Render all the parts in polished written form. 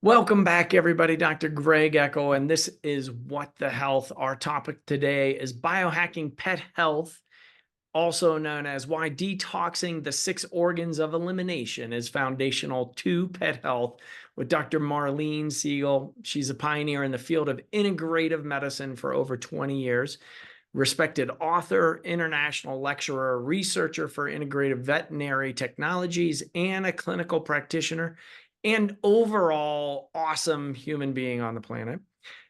Welcome back, everybody. Dr. Greg Eckel, and this is What the Health. Our topic today is biohacking pet health, also known as why detoxing the 6 organs of elimination is foundational to pet health, with Dr. Marlene Siegel. She's a pioneer in the field of integrative medicine for over 20 years. Respected author, international lecturer, researcher for integrative veterinary technologies, and a clinical practitioner, and overall awesome human being on the planet.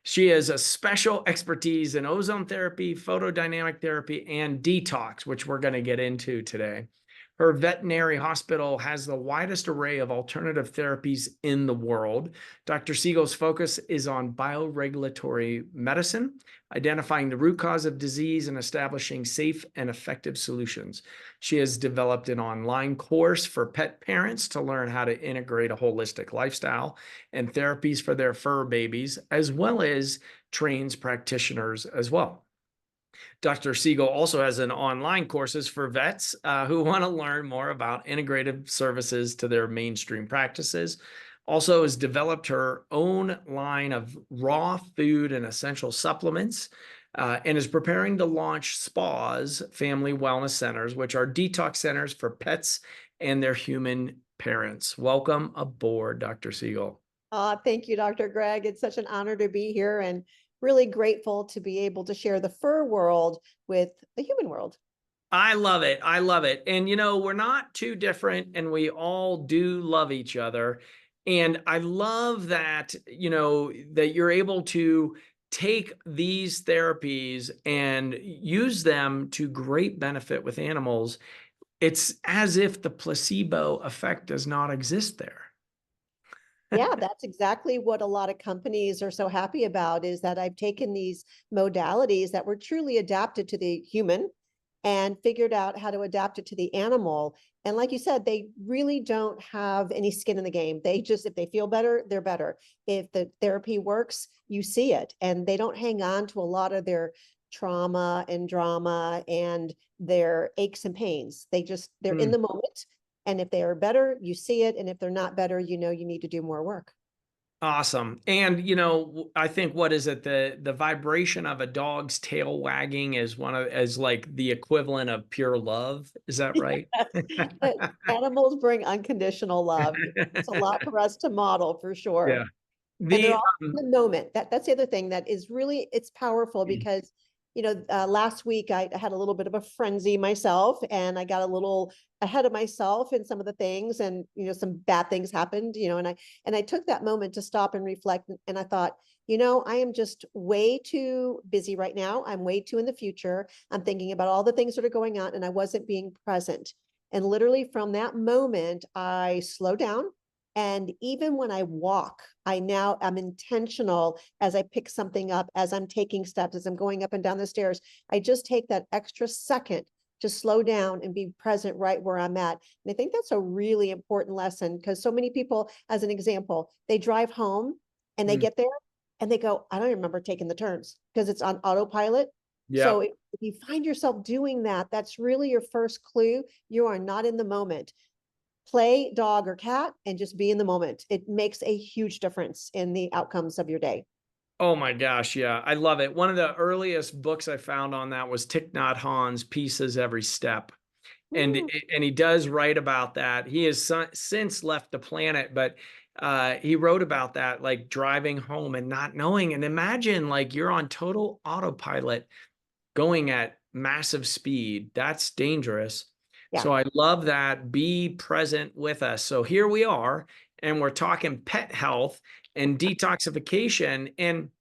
She has a special expertise in ozone therapy, photodynamic therapy, and detox, which we're going to get into today. Her veterinary hospital has the widest array of alternative therapies in the world. Dr. Siegel's focus is on bioregulatory medicine, identifying the root cause of disease and establishing safe and effective solutions. She has developed an online course for pet parents to learn how to integrate a holistic lifestyle and therapies for their fur babies, as well as trains practitioners as well. Dr. Siegel also has an online courses for vets who want to learn more about integrative services to their mainstream practices. Also has developed her own line of raw food and essential supplements, and is preparing to launch SPAs, family wellness centers, which are detox centers for pets and their human parents. Welcome aboard, Dr. Siegel. Thank you, Dr. Greg. It's such an honor to be here and really grateful to be able to share the fur world with the human world. I love it. I love it. And, we're not too different and we all do love each other. And I love that, that you're able to take these therapies and use them to great benefit with animals. It's as if the placebo effect does not exist there. Yeah, that's exactly what a lot of companies are so happy about, is that I've taken these modalities that were truly adapted to the human and figured out how to adapt it to the animal. And like you said, they really don't have any skin in the game. They just, if they feel better, they're better. If the therapy works, you see it. And they don't hang on to a lot of their trauma and drama and their aches and pains. They're in the moment. And if they are better, you see it. And if they're not better, you know you need to do more work. Awesome. And I think, what is it? The vibration of a dog's tail wagging is like the equivalent of pure love. Is that right? But animals bring unconditional love. It's a lot for us to model for Yeah. sure. And they're The all in the moment. That's the other thing that is really, it's powerful because, last week I had a little bit of a frenzy myself, and I got a little ahead of myself in some of the things, and, some bad things happened, and I took that moment to stop and reflect. And I thought, I am just way too busy right now. I'm way too in the future. I'm thinking about all the things that are going on, and I wasn't being present. And literally from that moment, I slowed down. And even when I walk, I'm intentional as I pick something up, as I'm taking steps, as I'm going up and down the stairs. I just take that extra second to slow down and be present right where I'm at. And I think that's a really important lesson, because so many people, as an example, they drive home and they get there and they go, I don't even remember taking the turns, because it's on autopilot. Yeah. So if you find yourself doing that, that's really your first clue. You are not in the moment. Play dog or cat and just be in the moment. It makes a huge difference in the outcomes of your day. Oh my gosh. Yeah. I love it. One of the earliest books I found on that was Thich Nhat Hanh's Pieces Every Step. And, Mm. and he does write about that. He has since left the planet, but he wrote about that, like driving home and not knowing. And imagine, like, you're on total autopilot going at massive speed. That's dangerous. Yeah. So I love that. Be present with us. So here we are, and we're talking pet health and detoxification. And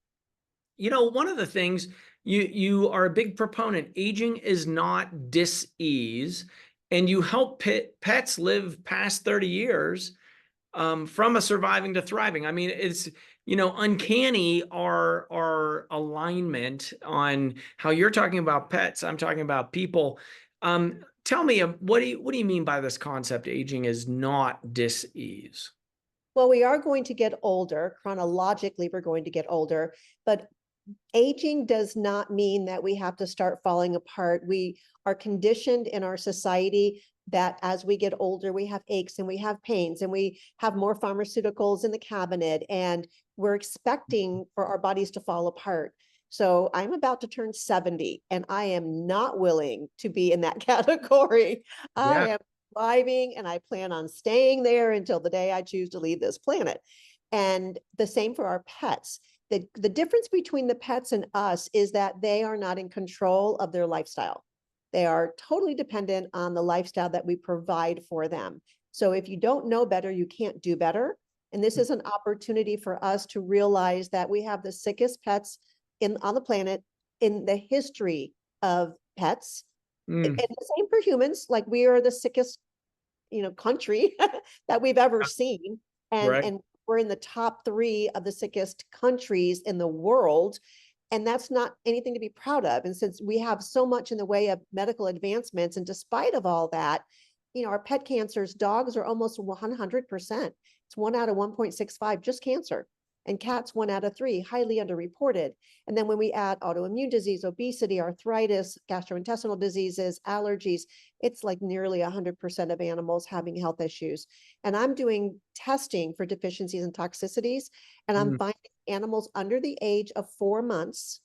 one of the things, you are a big proponent. Aging is not dis-ease, and you help pets live past 30 years, from a surviving to thriving. I mean, it's, uncanny our alignment on how you're talking about pets. I'm talking about people. Tell me, what do you mean by this concept? Aging is not dis-ease. Well, we are going to get older. Chronologically, we're going to get older, but aging does not mean that we have to start falling apart. We are conditioned in our society that as we get older, we have aches and we have pains and we have more pharmaceuticals in the cabinet and we're expecting for our bodies to fall apart. So I'm about to turn 70 and I am not willing to be in that category. I Yeah. am thriving and I plan on staying there until the day I choose to leave this planet. And the same for our pets. The difference between the pets and us is that they are not in control of their lifestyle. They are totally dependent on the lifestyle that we provide for them. So if you don't know better, you can't do better. And this is an opportunity for us to realize that we have the sickest pets on the planet in the history of pets. And Mm. the same for humans, like we are the sickest, country that we've ever seen. Right. And we're in the top 3 of the sickest countries in the world. And that's not anything to be proud of. And since we have so much in the way of medical advancements, and despite of all that, our pet cancers, dogs are almost 100%. It's 1 out of 1.65, just cancer. And cats, 1 out of 3, highly underreported. And then when we add autoimmune disease, obesity, arthritis, gastrointestinal diseases, allergies, it's like nearly 100% of animals having health issues. And I'm doing testing for deficiencies and toxicities, and I'm Mm. finding animals under the age of 4 months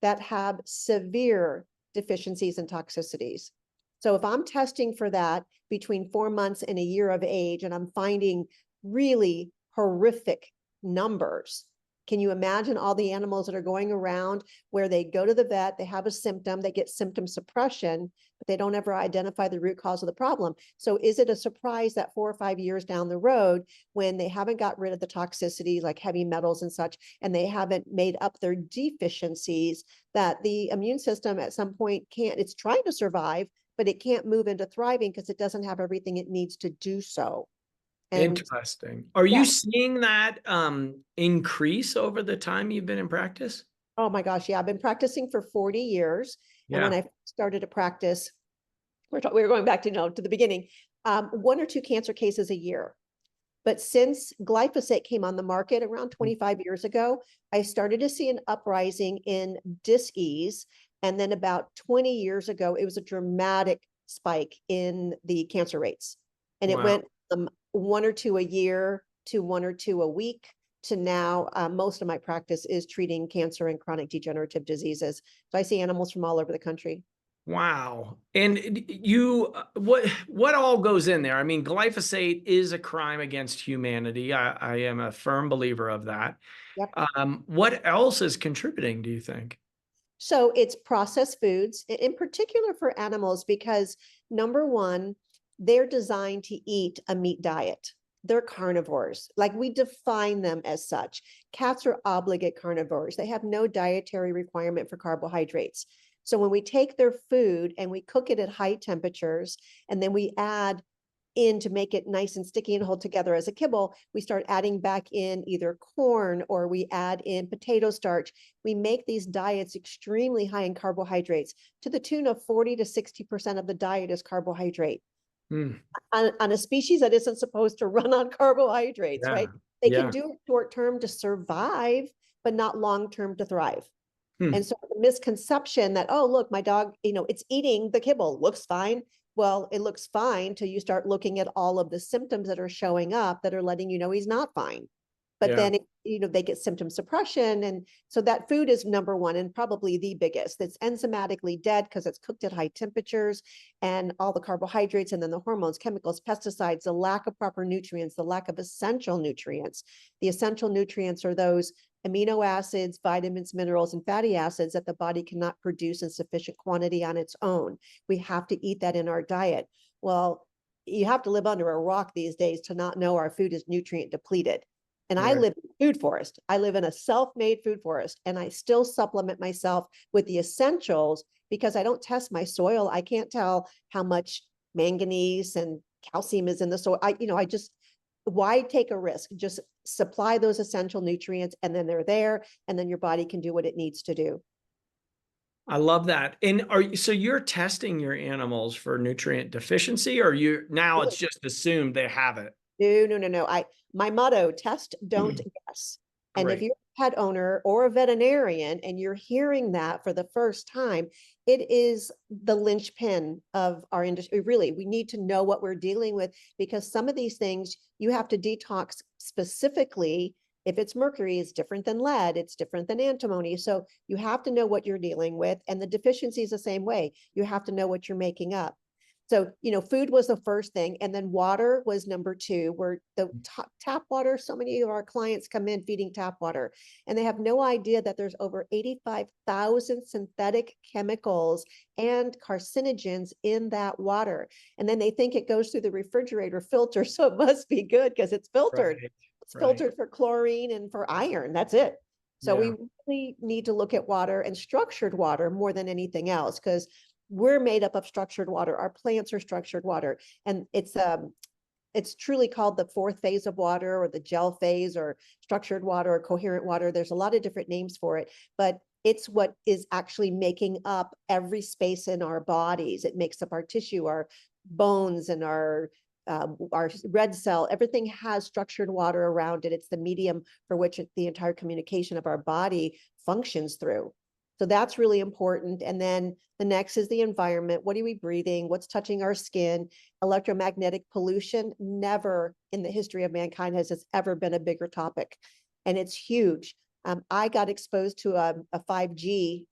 that have severe deficiencies and toxicities. So if I'm testing for that between 4 months and a year of age, and I'm finding really horrific numbers, can you imagine all the animals that are going around where they go to the vet, they have a symptom, they get symptom suppression, but they don't ever identify the root cause of the problem? So is it a surprise that 4 or 5 years down the road, when they haven't got rid of the toxicity like heavy metals and such, and they haven't made up their deficiencies, that the immune system at some point can't, it's trying to survive, but it can't move into thriving because it doesn't have everything it needs to do so. And Interesting. Are you yeah, seeing that increase over the time you've been in practice? oh my gosh, yeah, I've been practicing for 40 years. And when Yeah. I started to practice, we were going back to, to the beginning, 1 or 2 cancer cases a year. But since glyphosate came on the market around 25 years ago, I started to see an uprising in dis-ease. And then about 20 years ago, it was a dramatic spike in the cancer rates. And it Wow. went from 1 or 2 a year to 1 or 2 a week to now most of my practice is treating cancer and chronic degenerative diseases. So I see animals from all over the country. Wow. And you, what all goes in there? I mean, glyphosate is a crime against humanity. I am a firm believer of that. Yep. What else is contributing, do you think? So it's processed foods, in particular for animals, because number one, they're designed to eat a meat diet. They're carnivores, like we define them as such. Cats are obligate carnivores. They have no dietary requirement for carbohydrates. So when we take their food and we cook it at high temperatures, and then we add in to make it nice and sticky and hold together as a kibble, we start adding back in either corn or we add in potato starch. We make these diets extremely high in carbohydrates to the tune of 40 to 60% of the diet is carbohydrate Hmm. on a species that isn't supposed to run on carbohydrates, Yeah. right? They can Yeah. do it short term to survive, but not long term to thrive. And Hmm. so the misconception that, oh, look, my dog, it's eating the kibble, looks fine. Well, it looks fine till you start looking at all of the symptoms that are showing up that are letting you know he's not fine. But Yeah. then, they get symptom suppression. And so that food is number one and probably the biggest. It's enzymatically dead because it's cooked at high temperatures and all the carbohydrates and then the hormones, chemicals, pesticides, the lack of proper nutrients, the lack of essential nutrients. The essential nutrients are those amino acids, vitamins, minerals, and fatty acids that the body cannot produce in sufficient quantity on its own. We have to eat that in our diet. Well, you have to live under a rock these days to not know our food is nutrient depleted. And I Right. live in a food forest. I live in a self-made food forest, and I still supplement myself with the essentials because I don't test my soil. I can't tell how much manganese and calcium is in the soil. I just, why take a risk? Just supply those essential nutrients and then they're there, and then your body can do what it needs to do. I love that. And so you're testing your animals for nutrient deficiency, or now it's just assumed they have it? No, no, no, no. My motto, test, don't guess. And if Great. you're pet owner or a veterinarian and you're hearing that for the first time, it is the linchpin of our industry. Really, we need to know what we're dealing with, because some of these things you have to detox specifically. If it's mercury, it's different than lead, it's different than antimony. So you have to know what you're dealing with. And the deficiency is the same way. You have to know what you're making up. So, food was the first thing. And then water was number two, where the tap water, so many of our clients come in feeding tap water, and they have no idea that there's over 85,000 synthetic chemicals and carcinogens in that water. And then they think it goes through the refrigerator filter. So it must be good because it's filtered. Right. It's Right. filtered for chlorine and for iron. That's it. So Yeah. we really need to look at water and structured water more than anything else, because we're made up of structured water. Our plants are structured water. And it's truly called the fourth phase of water, or the gel phase, or structured water, or coherent water. There's a lot of different names for it, but it's what is actually making up every space in our bodies. It makes up our tissue, our bones, and our red cell. Everything has structured water around it. It's the medium for which the entire communication of our body functions through. So that's really important. And then the next is the environment. What are we breathing? What's touching our skin? Electromagnetic pollution. Never in the history of mankind has this ever been a bigger topic. And it's huge. I got exposed to a 5G.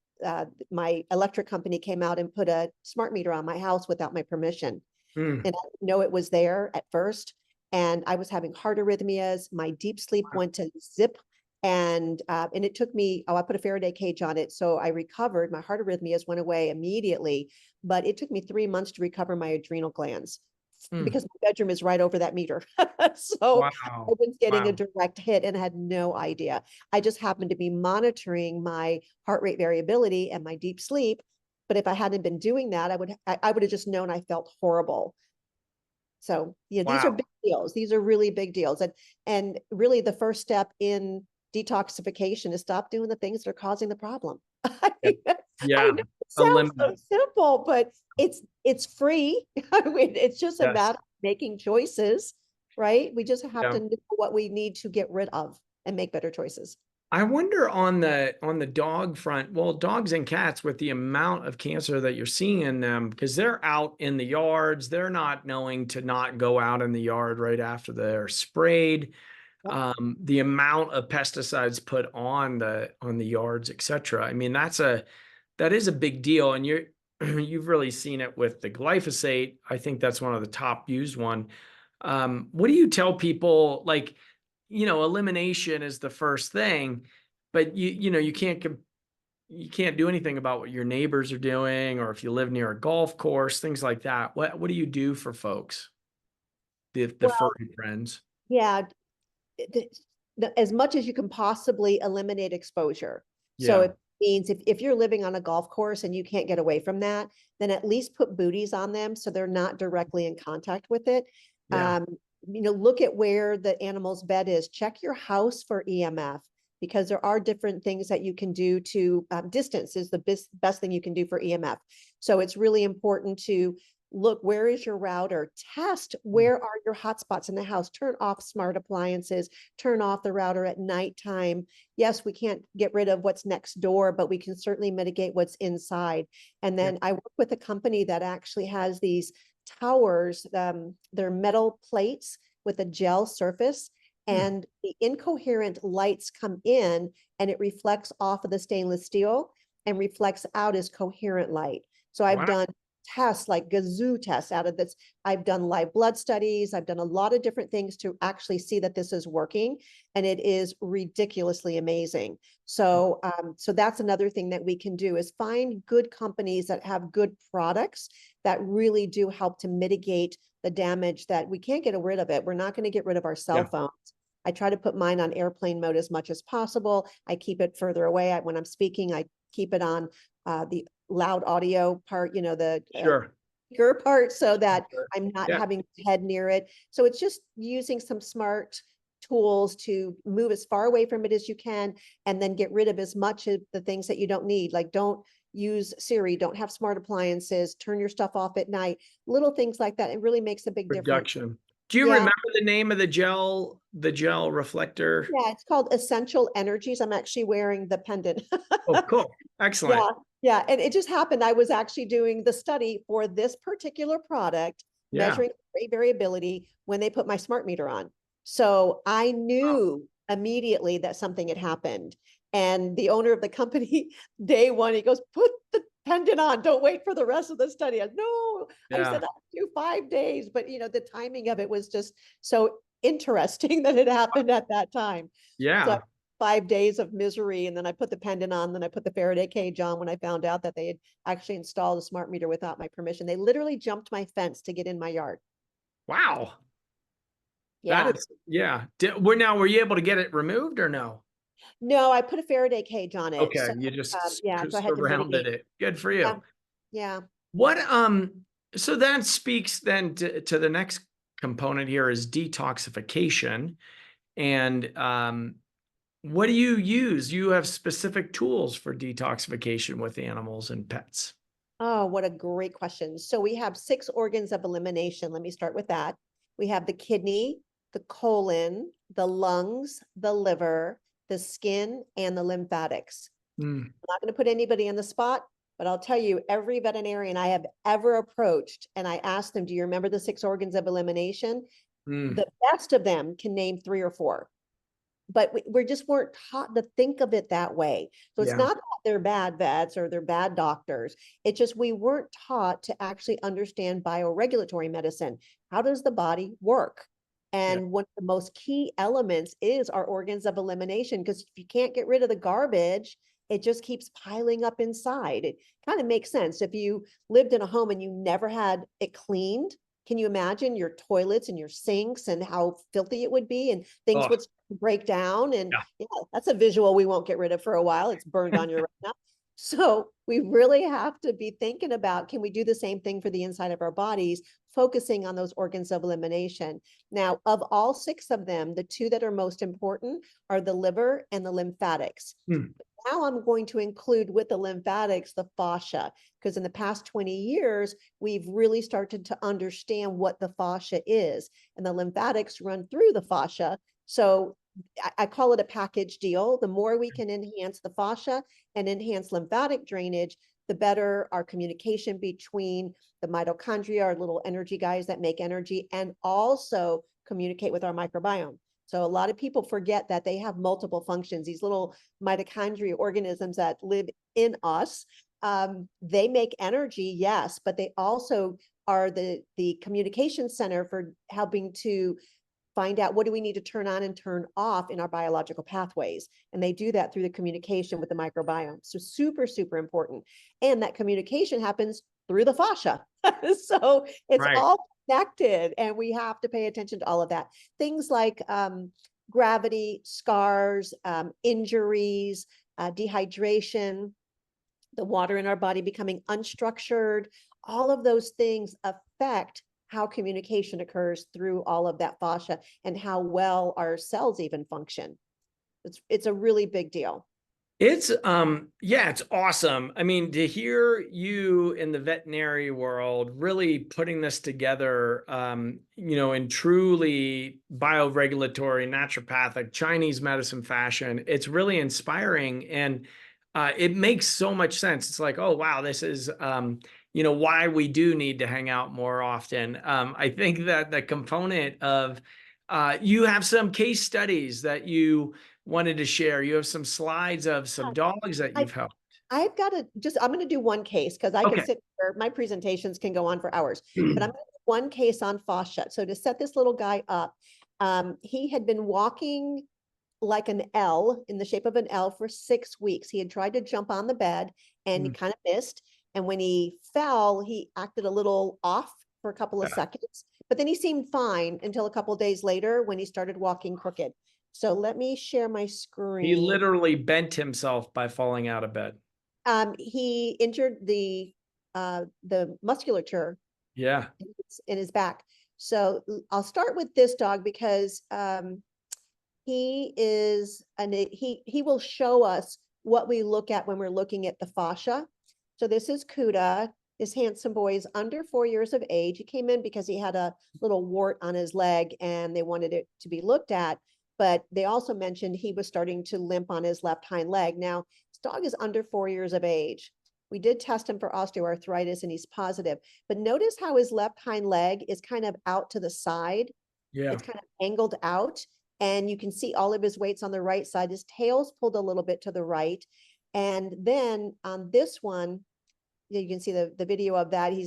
My electric company came out and put a smart meter on my house without my permission. Mm. And I didn't know it was there at first. And I was having heart arrhythmias. My deep sleep went to zip. And it took me, I put a Faraday cage on it. So I recovered. My heart arrhythmias went away immediately, but it took me 3 months to recover my adrenal glands because my bedroom is right over that meter. So I Wow. was getting a Wow. direct hit and had no idea. I just happened to be monitoring my heart rate variability and my deep sleep. But if I hadn't been doing that, I would have just known I felt horrible. So, these are Wow. big deals. These are really big deals. And really the first step in detoxification is stop doing the things that are causing the problem. I Yeah. know Yeah. it sounds so Eliminate. simple, but it's free. I mean, it's just a Yes. matter of making choices, right? We just have Yeah. to know what we need to get rid of and make better choices. I wonder on the dog front, well, dogs and cats, with the amount of cancer that you're seeing in them, because they're out in the yards, they're not knowing to not go out in the yard right after they're sprayed. Yep. The amount of pesticides put on the yards, etc. I mean, that is a big deal, and you've really seen it with the glyphosate. I think that's one of the top used one. What do you tell people? Like, elimination is the first thing, but you can't do anything about what your neighbors are doing, or if you live near a golf course, things like that. What do you do for folks, the Well, furry friends? yeah, as much as you can possibly eliminate exposure. So Yeah, it means if you're living on a golf course and you can't get away from that, then at least put booties on them so they're not directly in contact with it. yeah, Look at where the animal's bed is. Check your house for EMF, because there are different things that you can do to distance is the best thing you can do for EMF. So it's really important to look, where is your router? Test where are your hotspots in the house. Turn off smart appliances, turn off the router at nighttime. Yes, we can't get rid of what's next door, but we can certainly mitigate what's inside. And yeah. then I work with a company that actually has these towers. They're metal plates with a gel surface, Hmm. and the incoherent lights come in and it reflects off of the stainless steel and reflects out as coherent light. So I've Wow. done tests, like gazoo tests out of this. I've done live blood studies. I've done a lot of different things to actually see that this is working, and it is ridiculously amazing. So, so that's another thing that we can do, is find good companies that have good products that really do help to mitigate the damage that we can't get rid of it. We're not going to get rid of our cell Yeah, phones. I try to put mine on airplane mode as much as possible. I keep it further away. When I'm speaking, I keep it on the loud audio part, the sure. speaker part, so that Sure. I'm not Yeah, having my head near it. So it's just using some smart tools to move as far away from it as you can, and then get rid of as much of the things that you don't need. Like, don't use Siri, don't have smart appliances, turn your stuff off at night, little things like that. It really makes a big difference. reduction. Do you Yeah. remember the name of the gel reflector? Yeah. It's called Essential Energies. I'm actually wearing the pendant. Oh, cool. Excellent. Yeah. Yeah. And it just happened. I was actually doing the study for this particular product, Yeah. measuring rate variability when they put my smart meter on. So I Oh, knew immediately that something had happened. And the owner of the company, day one, he goes, put the pendant on. Don't wait for the rest of the study. No, I yeah. said, I'll do 5 days. But, the timing of it was just so interesting that it happened at that time. So Yeah. 5 days of misery. And then I put the pendant on, then I put the Faraday cage on when I found out that they had actually installed a smart meter without my permission. They literally jumped my fence to get in my yard. Wow. That Yeah. is, yeah. Were you able to get it removed or no? No, I put a Faraday cage on it. Okay. So You just yeah, so I had to surrounded mitigate. it. Good for Yeah. you. Yeah. What, so that speaks then to the next component here is detoxification. And, what do you use? You have specific tools for detoxification with animals and pets. Oh, what a great question. So we have 6 organs of elimination. Let me start with that. We have the kidney, the colon, the lungs, the liver, the skin, and the lymphatics. Mm, I'm not going to put anybody on the spot, but I'll tell you, every veterinarian I have ever approached, and I asked them, do you remember the 6 organs of elimination? mm, The best of them can name 3 or 4, but we just weren't taught to think of it that way. So it's yeah. not that they're bad vets or they're bad doctors. It's just we weren't taught to actually understand bioregulatory medicine. How does the body work? Yeah. And one of the most key elements is our organs of elimination, because if you can't get rid of the garbage, it just keeps piling up inside. It kind of makes sense. If you lived in a home and you never had it cleaned, can you imagine your toilets and your sinks and how filthy it would be, and things Oh, would break down? And yeah. yeah, that's a visual we won't get rid of for a while. It's burned on your retina. So we really have to be thinking about, can we do the same thing for the inside of our bodies, focusing on those organs of elimination? Now, of all 6 of them, the 2 that are most important are the liver and the lymphatics. Mm, Now I'm going to include with the lymphatics the fascia, because in the past 20 years, we've really started to understand what the fascia is, and the lymphatics run through the fascia. So I call it a package deal. The more we can enhance the fascia and enhance lymphatic drainage, the better our communication between the mitochondria, our little energy guys that make energy, and also communicate with our microbiome. So a lot of people forget that they have multiple functions. These little mitochondria organisms that live in us, they make energy, yes, but they also are the communication center for helping to find out what do we need to turn on and turn off in our biological pathways. And they do that through the communication with the microbiome. So super, super important. And that communication happens through the fascia. So it's right. all connected, and we have to pay attention to all of that. Things like gravity, scars, injuries, dehydration, the water in our body becoming unstructured, all of those things affect how communication occurs through all of that fascia and how well our cells even function. It's a really big deal. It's yeah, it's awesome. I mean, to hear you in the veterinary world really putting this together, in truly bioregulatory, naturopathic, Chinese medicine fashion, it's really inspiring, and it makes so much sense. It's like, oh wow, this is why we do need to hang out more often. I think that the component of you have some case studies that you wanted to share. You have some slides of some dogs that I, you've helped. I've got to I'm going to do one case because I can Okay. sit here, my presentations can go on for hours, but I'm going to do one case on fascia. So to set this little guy up, he had been walking like an L, in the shape of an L, for 6 weeks. He had tried to jump on the bed and he Mm, kind of missed. And when he fell, he acted a little off for a couple of yeah. seconds, but then he seemed fine until a couple of days later when he started walking crooked. So let me share my He screen. literally bent himself by falling out of bed. He injured the musculature Yeah. in his back. So I'll start with this dog because he is, and he will show us what we look at when we're looking at the fascia. So this is Cuda. This handsome boy is under 4 years of age. He came in because he had a little wart on his leg and they wanted it to be looked at. But they also mentioned he was starting to limp on his left hind leg. Now, this dog is under 4 years of age. We did test him for osteoarthritis and he's positive. But notice how his left hind leg is kind of out to the side. Yeah. It's kind of angled out. And you can see all of his weight's on the right side. His tail's pulled a little bit to the right. And then on this one, you can see the video of that. He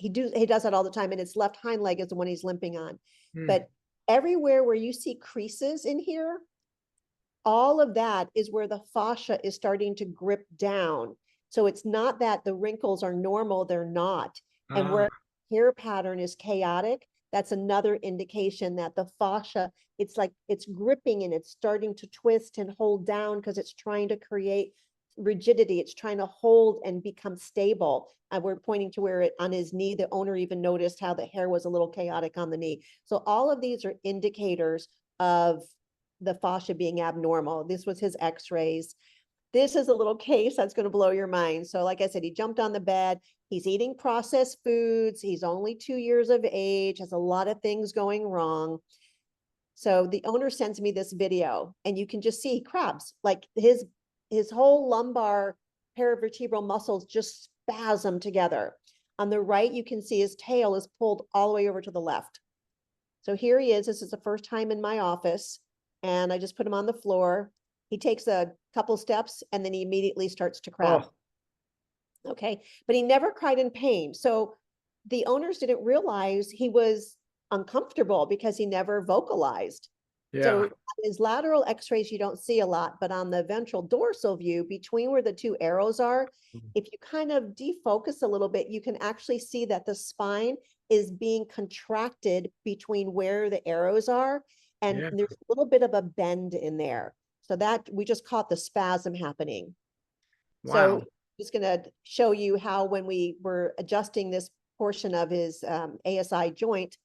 does that all the time, and his left hind leg is the one he's limping on. But everywhere where you see creases in here, all of that is where the fascia is starting to grip down. So it's not that the wrinkles are normal, they're not. And where hair pattern is chaotic, that's another indication that the fascia, it's like it's gripping and it's starting to twist and hold down because it's trying to create rigidity. It's trying to hold and become stable. And we're pointing to where it on his knee, the owner even noticed how the hair was a little chaotic on the knee. So all of these are indicators of the fascia being abnormal. This was his x-rays. This is a little case that's going to blow your mind. So like I said, he jumped on the bed. He's eating processed foods. He's only 2 years of age, has a lot of things going wrong. So the owner sends me this video and you can just see crabs, like his whole lumbar paravertebral muscles just spasm together. On the right, you can see his tail is pulled all the way over to the left. So here he is. This is the first time in my office. And I just put him on the floor. He takes a couple steps and then he immediately starts to crab. Oh. Okay. But he never cried in pain. So the owners didn't realize he was uncomfortable because he never vocalized. Yeah. So his lateral x-rays, you don't see a lot, but on the ventral dorsal view, between where the two arrows are, if you kind of defocus a little bit, you can actually see that the spine is being contracted between where the arrows are. And there's a little bit of a bend in there. So that we just caught the spasm happening. Wow. So I'm just going to show you how when we were adjusting this portion of his ASI joint,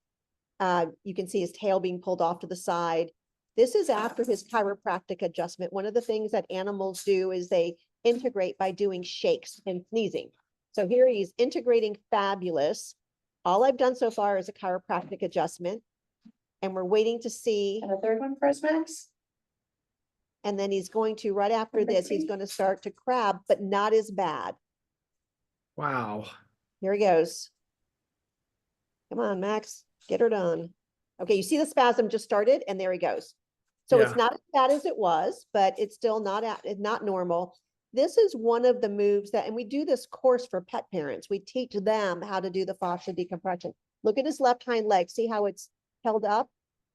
you can see his tail being pulled off to the side. This is after his chiropractic adjustment. One of the things that animals do is they integrate by doing shakes and sneezing. So here he's integrating fabulous. All I've done so far is a chiropractic adjustment. And we're waiting to see. And a third one for us, Max? And then he's going to, right after this, he's going to start to crab, but not as bad. Wow. Here he goes. Come on, Max, get her done. Okay, you see the spasm just started and there he goes. So it's not as bad as it was, but it's still not normal. This is one of the moves that, and we do this course for pet parents. We teach them how to do the fascia decompression. Look at his left hind leg. See how it's held up?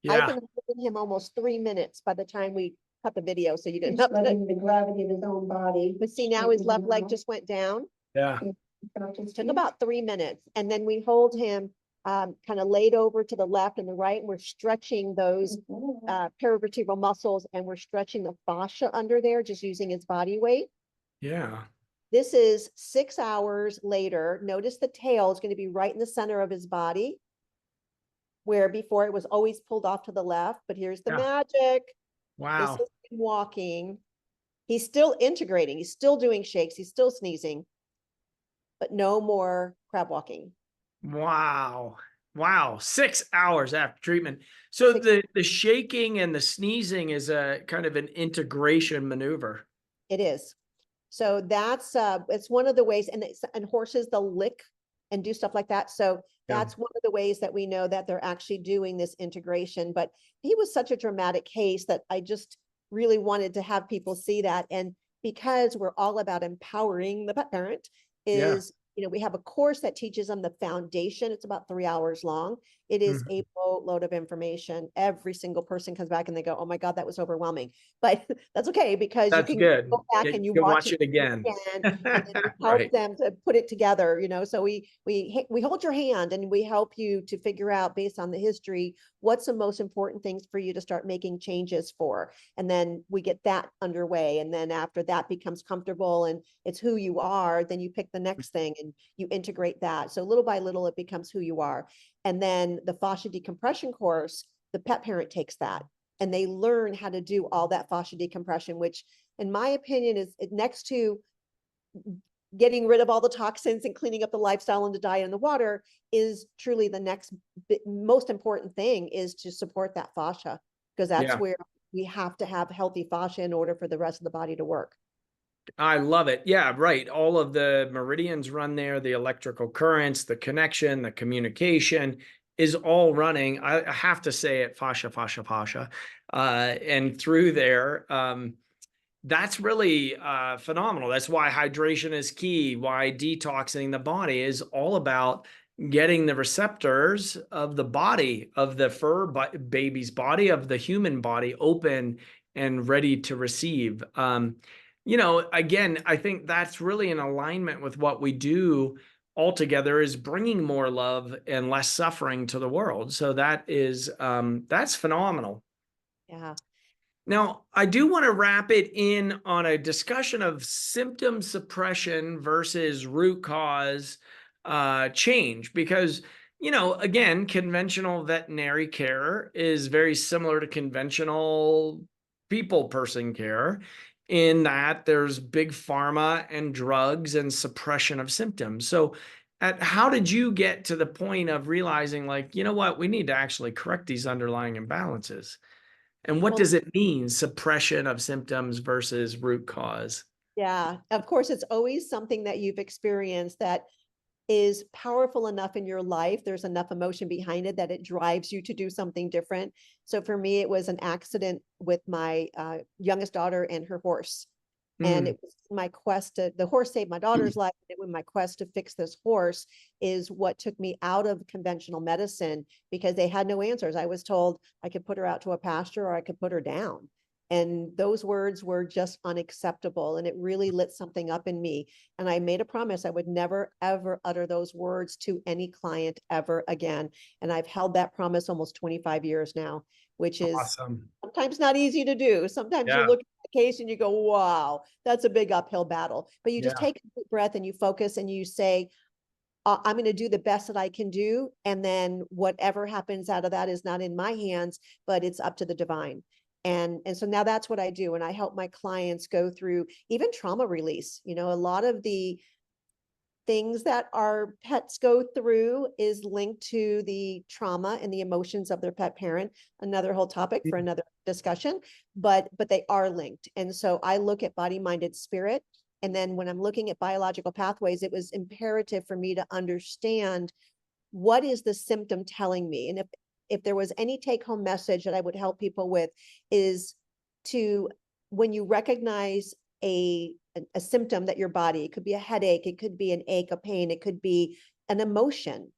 I've been holding him almost 3 minutes by the time we cut the video, so you didn't have to. The gravity of his own body. But see, now his left leg just went down. Yeah. It took about 3 minutes. And then we hold him kind of laid over to the left and the right, and we're stretching those paravertebral muscles, and we're stretching the fascia under there, just using his body weight. Yeah. This is 6 hours later. Notice the tail is going to be right in the center of his body, where before it was always pulled off to the left. But here's the magic. Wow. This is him walking. He's still integrating. He's still doing shakes. He's still sneezing, but no more crab walking. Wow. Wow. 6 hours after treatment. So the shaking and the sneezing is a kind of an integration maneuver. It is. So that's it's one of the ways, and horses, they'll lick and do stuff like that. So that's one of the ways that we know that they're actually doing this integration. But he was such a dramatic case that I just really wanted to have people see that. And because we're all about empowering the pet parent, we have a course that teaches them the foundation. It's about 3 hours long. It is a boatload of information. Every single person comes back and they go, oh my God, that was overwhelming. But that's okay, because you can go back and you watch it again. And then help them to put it together, So we hold your hand and we help you to figure out, based on the history, what's the most important things for you to start making changes for. And then we get that underway. And then after that becomes comfortable and it's who you are, then you pick the next thing and you integrate that. So little by little, it becomes who you are. And then the fascia decompression course, the pet parent takes that and they learn how to do all that fascia decompression, which in my opinion is next to getting rid of all the toxins and cleaning up the lifestyle and the diet and the water is truly the next most important thing, is to support that fascia, because that's Yeah. where we have to have healthy fascia in order for the rest of the body to work. I love it. Yeah, right. All of the meridians run there, the electrical currents, the connection, the communication is all running. I have to say it, fascia, fascia, fascia. And through there, that's really phenomenal. That's why hydration is key, why detoxing the body is all about getting the receptors of the body, of the fur baby's body, of the human body open and ready to receive. Again, I think that's really in alignment with what we do altogether, is bringing more love and less suffering to the world. So that's phenomenal. Yeah. Now, I do want to wrap it in on a discussion of symptom suppression versus root cause change, because, again, conventional veterinary care is very similar to conventional person care, in that there's big pharma and drugs and suppression of symptoms. So, how did you get to the point of realizing, like, you know what, we need to actually correct these underlying imbalances? And what Well, does it mean, suppression of symptoms versus root cause? yeah, of course, it's always something that you've experienced that is powerful enough in your life. There's enough emotion behind it that it drives you to do something different. So for me, it was an accident with my youngest daughter and her horse. And Mm, it was my quest to, the horse saved my daughter's life. It was my quest to fix this horse is what took me out of conventional medicine, because they had no answers. I was told I could put her out to a pasture or I could put her down. And those words were just unacceptable. And it really lit something up in me. And I made a promise I would never, ever utter those words to any client ever again. And I've held that promise almost 25 years now, which is awesome. sometimes not easy to do. Sometimes you Yeah. look at the case and you go, wow, that's a big uphill battle. But you just Yeah. take a deep breath and you focus and you say, I'm going to do the best that I can do. And then whatever happens out of that is not in my hands, but it's up to the divine. And so now that's what I do. And I help my clients go through even trauma release. A lot of the things that our pets go through is linked to the trauma and the emotions of their pet parent. Another whole topic for Mm, another discussion, but they are linked. And so I look at body, mind, and spirit. And then when I'm looking at biological pathways, it was imperative for me to understand what is the symptom telling me. And if there was any take home message that I would help people with, is to, when you recognize a symptom that your body, it could be a headache, it could be an ache, a pain, it could be an emotion,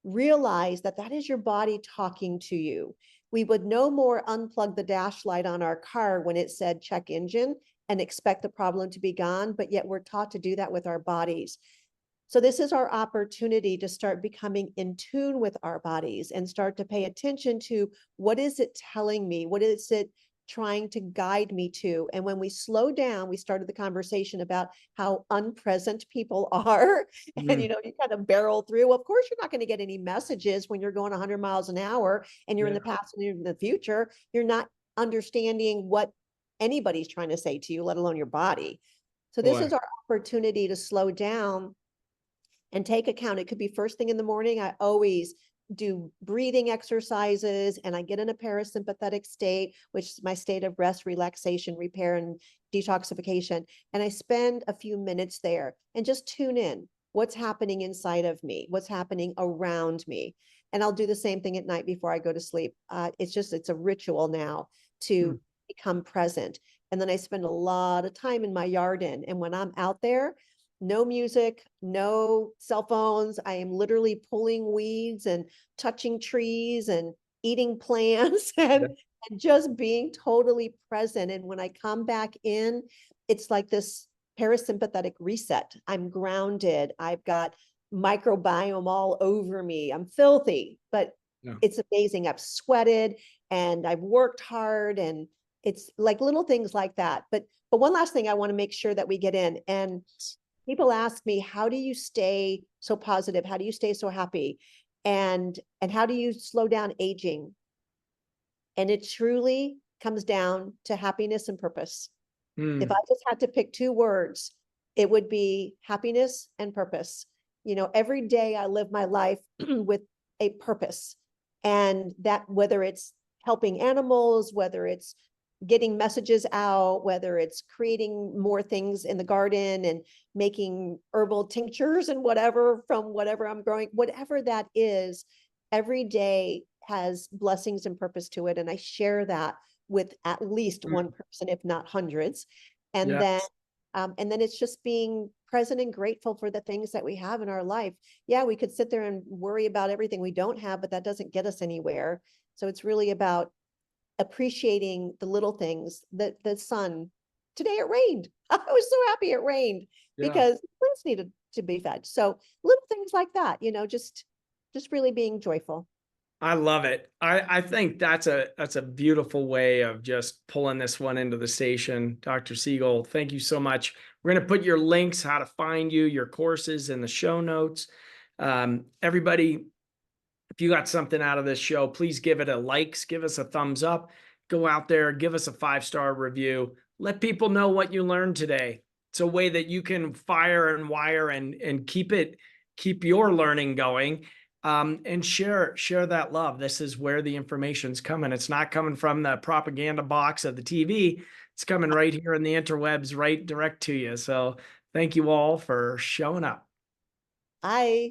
realize that that is your body talking to you. We would no more unplug the dash light on our car when it said check engine and expect the problem to be gone, but yet we're taught to do that with our bodies. So this is our opportunity to start becoming in tune with our bodies and start to pay attention to, what is it telling me? What is it trying to guide me to? And when we slow down, we started the conversation about how unpresent people are. And, mm, you kind of barrel through. Of course, you're not going to get any messages when you're going 100 miles an hour and you're in yeah. the past and you're in the future. You're not understanding what anybody's trying to say to you, let alone your body. So this Boy. is our opportunity to slow down and take account. It could be first thing in the morning. I always do breathing exercises and I get in a parasympathetic state, which is my state of rest, relaxation, repair, and detoxification. And I spend a few minutes there and just tune in. What's happening inside of me? What's happening around me? And I'll do the same thing at night before I go to sleep. It's a ritual now to Mm, become present. And then I spend a lot of time in my garden. And when I'm out there, no music, no cell phones. I am literally pulling weeds and touching trees and eating plants yeah. and just being totally present. And when I come back in, it's like this parasympathetic reset. I'm grounded. I've got microbiome all over me. I'm filthy, but Yeah. it's amazing. I've sweated and I've worked hard, and it's like little things like that. But one last thing I want to make sure that we get in, and people ask me, how do you stay so positive? How do you stay so happy? And how do you slow down aging? And it truly comes down to happiness and purpose. If I Mm, just had to pick two words, it would be happiness and purpose. You know, every day I live my life with a purpose, and that whether it's helping animals, whether it's getting messages out, whether it's creating more things in the garden and making herbal tinctures and whatever from whatever I'm growing, whatever that is, every day has blessings and purpose to it. And I share that with at least one person, if not hundreds. And Yes. and then it's just being present and grateful for the things that we have in our life. Yeah, we could sit there and worry about everything we don't have, but that doesn't get us anywhere. So it's really about appreciating the little things. The sun, today it rained. I was so happy it rained Yeah. because plants needed to be fed. So little things like that, you know, just really being joyful. I love it. I think that's a beautiful way of just pulling this one into the station. Dr. Siegel, thank you so much. We're going to put your links, how to find you, your courses in the show notes. Everybody, if you got something out of this show, please give it a likes, give us a thumbs up, go out there, give us a 5-star review. Let people know what you learned today. It's a way that you can fire and wire and keep your learning going. And share that love. This is where the information's coming. It's not coming from the propaganda box of the TV. It's coming right here in the interwebs, right direct to you. So thank you all for showing up. Bye.